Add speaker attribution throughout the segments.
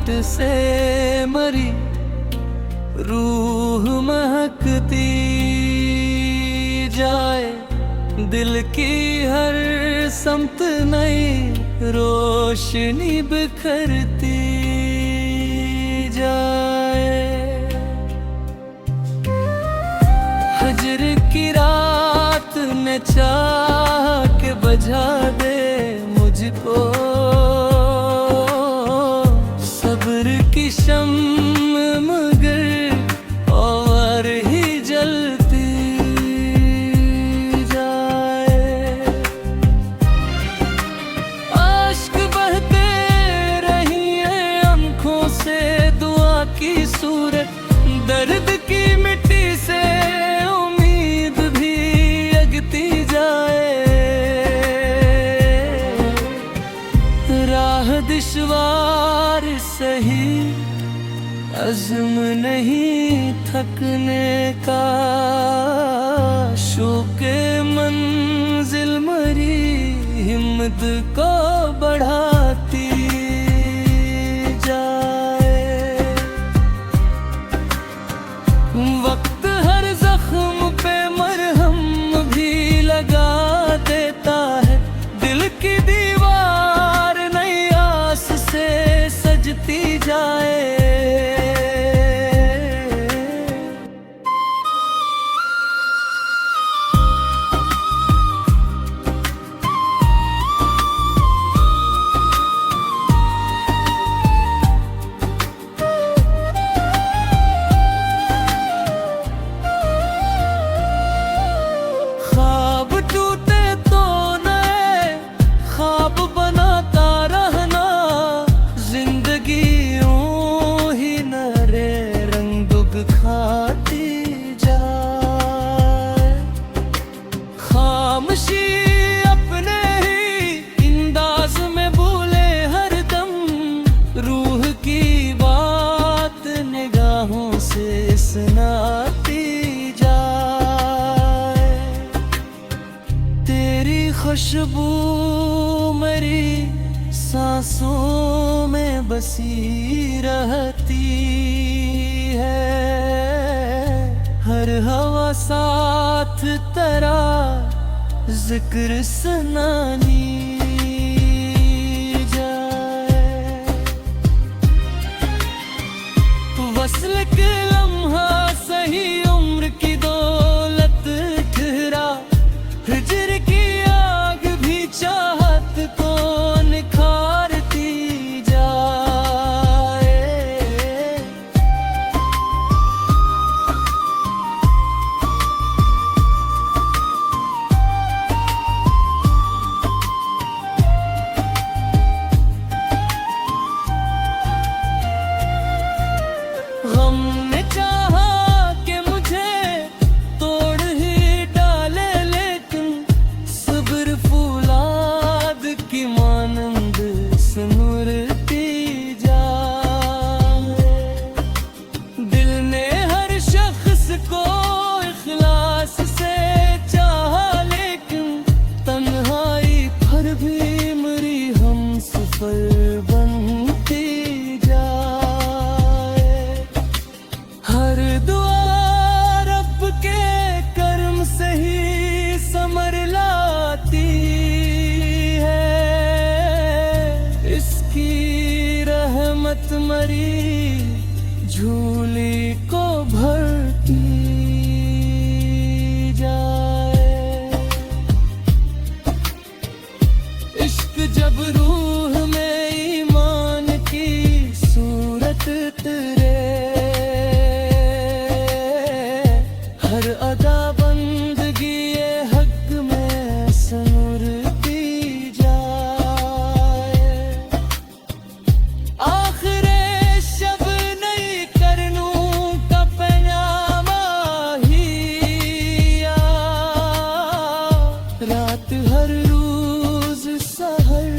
Speaker 1: घाट से मरी रूह महकती जाए, दिल की हर समत नई रोशनी बिखरती जाए। हजर की रात ने चाह के बजा दे मुझको, सब्र की शम्म मगर और ही जलती जाए। आश्क बहते रहिए आँखों से दुआ की सूरत, दर्द की मिट्टी से उम्मीद भी जगती जाए। राह दुश्वार सही, अज़्म नहीं थकने का, शौक़े मंजिल मरी हिम्मत को बढ़ाती जाए। वक्त हर जख्म पे मरहम भी लगा देता है, दिल की दीवार नई आस से सजती जाए। ख्वाब टूटे तो नए ख्वाब बनाता रहना, जिंदगी यूं ही नरे रंग खाती जाए। खामोशी अपने ही अंदाज में भूले हरदम, रूह की बात निगाहों से सुनाती जाए। तेरी खुशबू मेरी सांसों में बसी रहती है, हर हवा साथ तेरा जिक्र सुनानी जाए। वस्ल के लम्हा सही उम्र की दौलत ठहरा, हिजर की आग भी चाहत को निखारती जाए। गम ने चाहा कि मुझे तोड़ ही डाले, लेकिन सब्र फूलाद की मानंद सिमरती जाए। दिल ने हर शख्स को इखलास से चाहा, लेकिन तन्हाई पर भी मेरी हम सफर बनती जाए। हर दुआ रब के करम से ही समर लाती है, इसकी रहमत मरी झूली को भरती जाए। इश्क जब रूह में ईमान की सूरत तेरे, हर अदा बंदगी ये हक में सनूरती जाए। आखिरे शब नहीं करनू का पैगामा ही आ, रात हर रोज सहर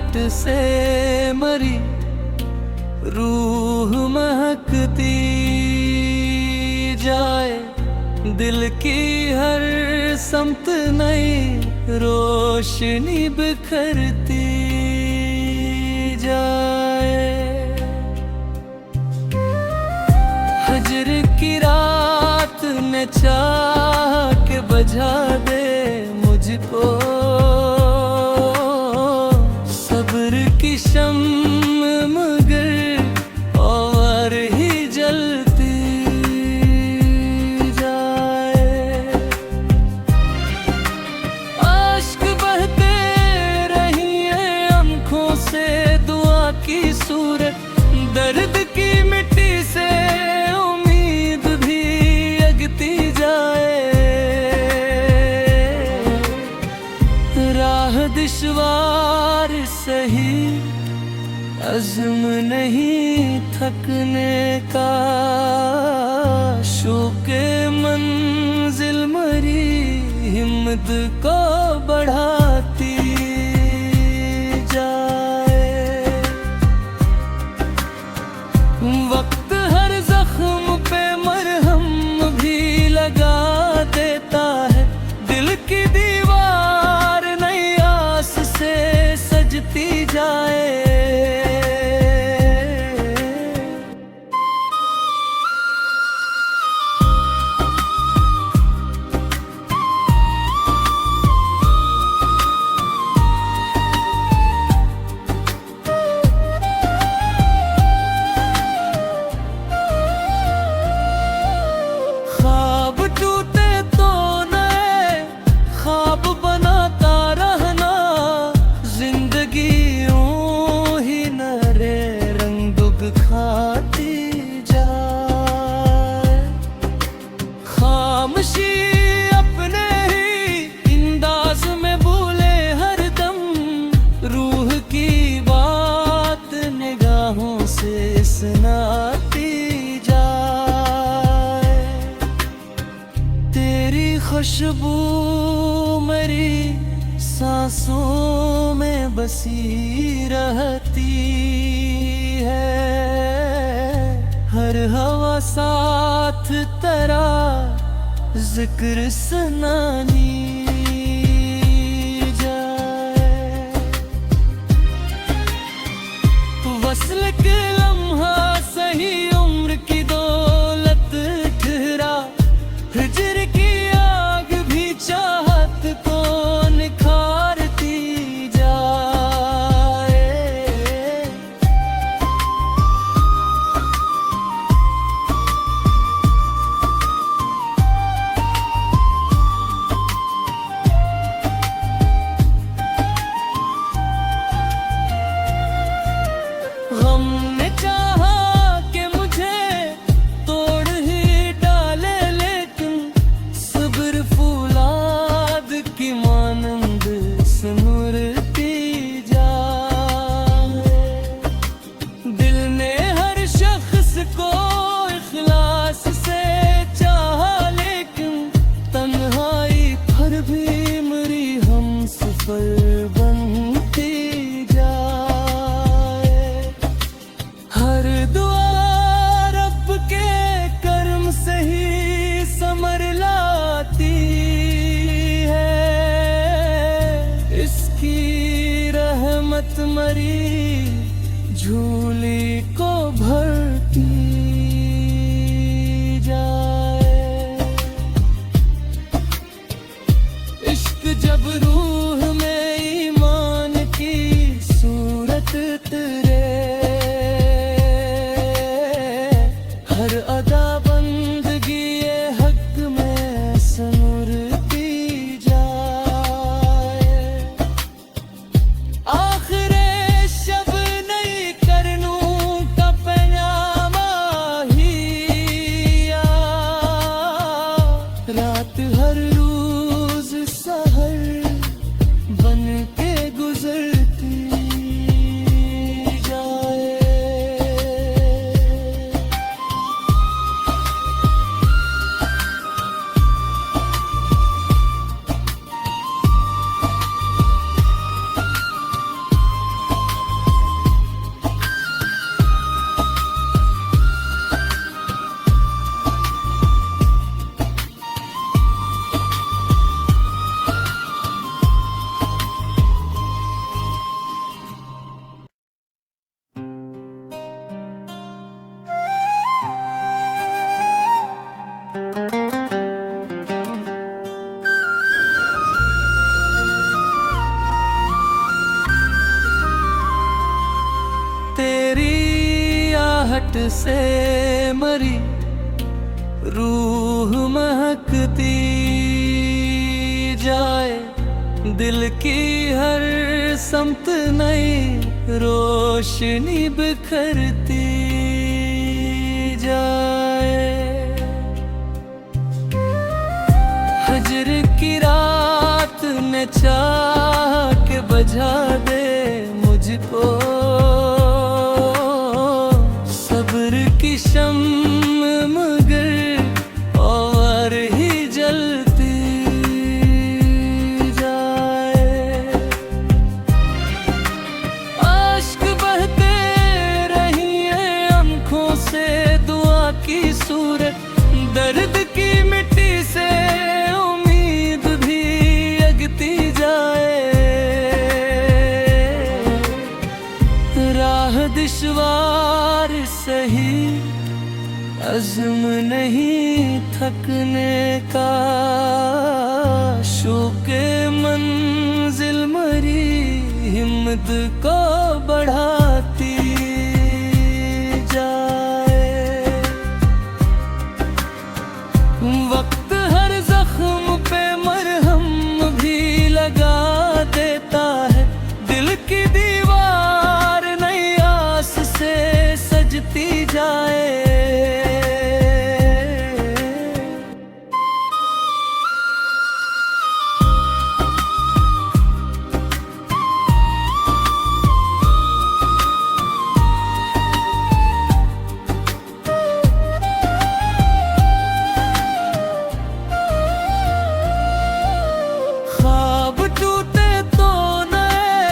Speaker 1: घाट से मरी रूह महकती जाए, दिल की हर समत नई रोशनी बिखरती जाए। हजर की रात ने चाह के बजा दे मुझको, सब्र की शम्म मगर और ही जलती जाए। आश्क बहते रहिए आँखों से दुआ की सूरत, दर्द की मिट्टी से उम्मीद भी जगती जाए। राह दुश्वार सही अज़्म नहीं थकने का, शौक़े मंजिल मरी हिम्मत को बढ़ाती जाए। वक्त हर जख्म पे मरहम भी लगा देता है, दिल की दीवार नई आस से सजती जाए। ख्वाब टूटे तो नए ख्वाब बनाता रहना, जिंदगी यूं ही नरे रंग खाती जाए। खामोशी अपने ही अंदाज में भूले हरदम, रूह की बात निगाहों से सुनाती जाए। तेरी खुशबू मेरी सांसों में बसी रहती है, हर हवा साथ तेरा जिक्र सुनानी जाए। वस्ल के लम्हा सही उम्र की दौलत ठहरा, हिजर की आग भी चाहत को निखारती जाए। गम ने चाहा कि मुझे तोड़ ही डाले, लेकिन सब्र फूलाद की मानंद सिमरती जाए। दिल ने हर शख्स को इखलास से चाहा, लेकिन तन्हाई पर भी मेरी हमसफर बनती जाए। हर दुआ रब के करम से ही समर लाती है, इसकी रहमत मरी झूली को भरती जाए। इश्क जब रूह में ईमान की सूरत तेरे, हर अदा बंदगी ये हक में सनूरती जाए। आखिरे शब नहीं करनूं का पैगामा ही आ, रात हर रोज सहर बन के गुजरती जाए। से मरी रूह महकती जाए, दिल की हर समत नई रोशनी बिखरती जाए। हजर की रात ने चाह के बजा दे मुझको, सब्र की शम्म मगर और ही जलती जाए। आश्क बहते रहिए आँखों से दुआ की सूरत, दर्द की मिट्टी से उम्मीद भी जगती जाए। राह दुश्वार सही अज़्म नहीं थकने का, शौक़े मंजिल मरी हिम्मत को बढ़ाती जाए। वक्त हर जख्म पे मरहम भी लगा देता है, दिल की दीवार नई आस से सजती जाए। ख्वाब टूटे तो नए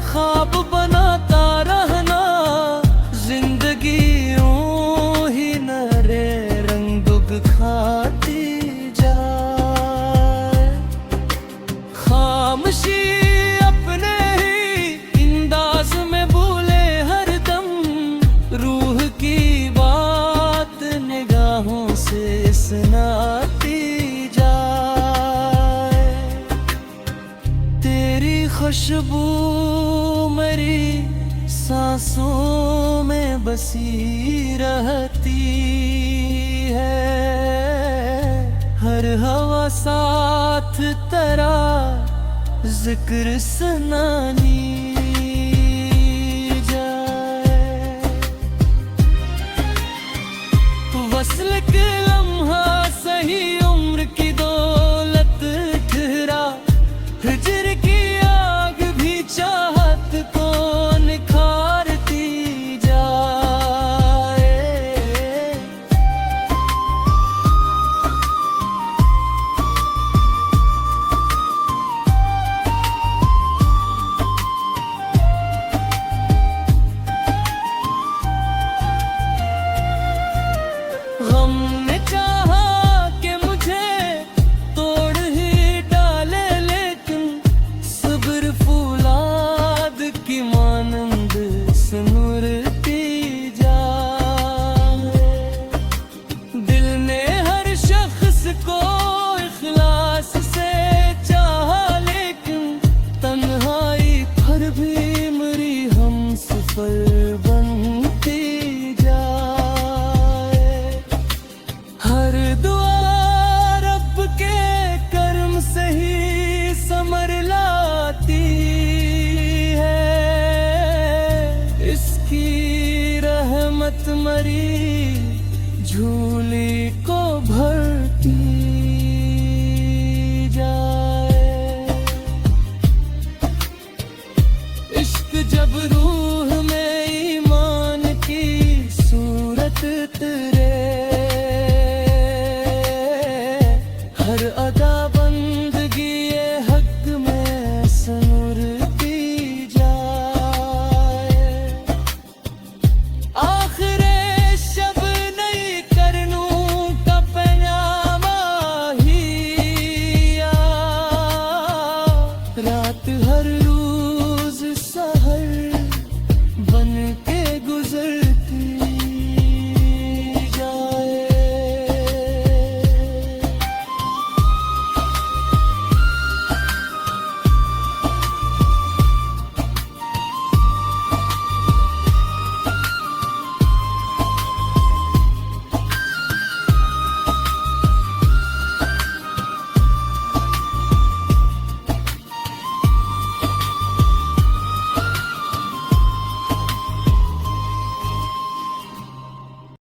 Speaker 1: ख्वाब बनाता रहना, जिंदगी यूं ही नरे रंग खाती जाए। खामोशी अपने ही अंदाज में भूले हरदम, रूह की बात निगाहों से सुनाती जाए। तेरी खुशबू मेरी सांसों में बसी रहती है, हर हवा साथ तेरा जिक्र सुनानी जाए। वस्ल के लम्हा सही उम्र की दौलत ठहरा, हिजर की आग भी चाहत को निखारती जाए। गम ने चाहा कि मुझे तोड़ ही डाले, लेकिन सब्र फूलाद की मानंद सिमरती जाए। दिल ने हर शख्स को इखलास से चाहा, लेकिन तन्हाई पर भी मेरी हमसफर बनती जाए। हर दुआ रब के करम से ही समर लाती है, इसकी रहमत मरी झूली को भरती जाए। इश्क जब रूह में ईमान की सूरत तेरे, हर अदा